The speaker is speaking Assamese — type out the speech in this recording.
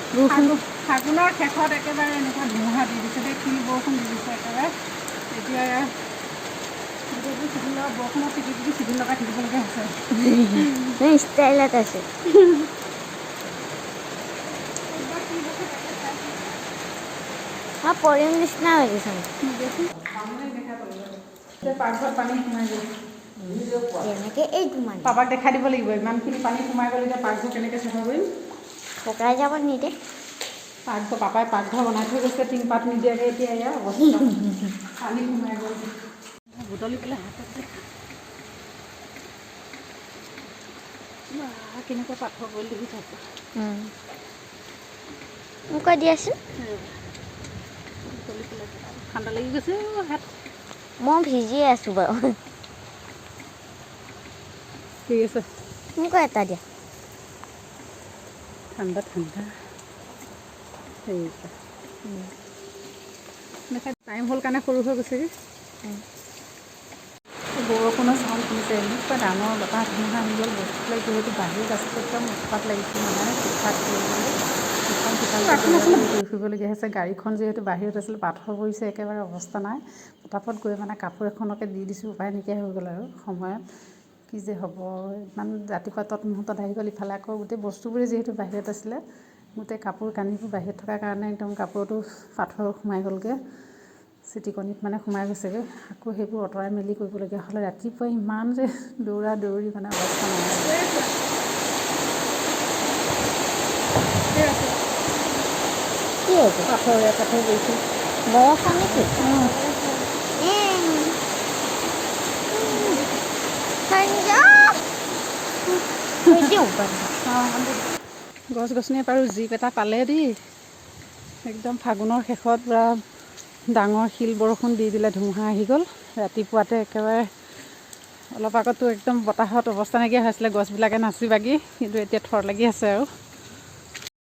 ফাগুনৰ শেষত একেবাৰে এনেকুৱা ধুমুহা দি দিছে দেই, শিল বৰষুণ দি দিছে একেবাৰে। এতিয়া গোটেইবোৰ চিভিল লগত বৰষুণত টিকি টিকি চিভিল লগাই থাকিবলগীয়া হৈছে। ষ্টাইলত আছে। পৰিম নিচিনা হৈ গৈছে। পাকঘৰত পানী সোমাই গ'ল। যেনেকে এইটো মানে পাপাক দেখাই দিব লাগিব, ইমানখিনি পানী সোমাই গ'ল, এতিয়া পাকঘৰ কেনেকৈ চাফা কৰিম। শুকাই যাব নিদে। পাপাই পাকঘৰ বনাই থৈ গৈছে টিংপাত নিদিয়াকৈ, এতিয়া এয়া অৱস্থা পানী সোমাই গ'ল। বুটলি পেলাই হাতত কেনেকুৱা পাকঘৰ গ'ল দেখি থাকোঁ। মোক কৈ দিয়াচোন। ঠাণ্ডা লাগি গৈছে হাত। মই ভিজিয়ে আছোঁ বাৰু। ঠিক আছে, মোক এটা দিয়া। ঠাণ্ডা টাইম হ'ল কাৰণে সৰু হৈ গৈছেগৈ। বৰষুণৰ চাউণ্ড শুনিছে, এনেকুৱা ডাঙৰ বতাহ ধুমুহা আহি গ'ল। বস্তুবিলাক যিহেতু বাহিৰত আছে, একদম উৎপাত লাগিছিল মানে উৎপাত কৰিবলৈ ঘূৰি ফুৰিবলগীয়া হৈছে। গাড়ীখন যিহেতু বাহিৰত আছিল, পাথৰ পৰিছে, একেবাৰে অৱস্থা নাই। পটাপট গৈ মানে কাপোৰ এখনকে দি দিছোঁ, উপায় নাইকিয়া হৈ গ'ল আৰু সময়ত। কি যে হ'ব, ইমান ৰাতিপুৱা তৎমুহূৰ্তত আহি গ'ল। ইফালে আকৌ গোটেই বস্তুবোৰেই যিহেতু বাহিৰত আছিলে, গোটেই কাপোৰ কানিবোৰ বাহিৰত থকাৰ কাৰণে একদম কাপোৰতো পাথৰ সোমাই গ'লগৈ, চিটিকনিত মানে সোমাই গৈছেগৈ। আকৌ সেইবোৰ আঁতৰাই মেলি কৰিবলগীয়া হ'লে। ৰাতিপুৱা ইমান যে দৌৰা দৌৰি মানে অৱস্থা নাই। কি হৈছে? পাথৰ গৈছে। বৰষুণ নেকি? গছ গছনি পাৰো জীপ এটা পালে দেই। একদম ফাগুনৰ শেষত পূৰা ডাঙৰ শিল বৰষুণ দি দিলে, ধুমুহা আহি গ'ল। ৰাতিপুৱাতে একেবাৰে অলপ আগতো একদম বতাহত অৱস্থা নাইকিয়া হৈছিলে, গছবিলাকে নাচি বাগি, কিন্তু এতিয়া থৰ লাগি আছে আৰু।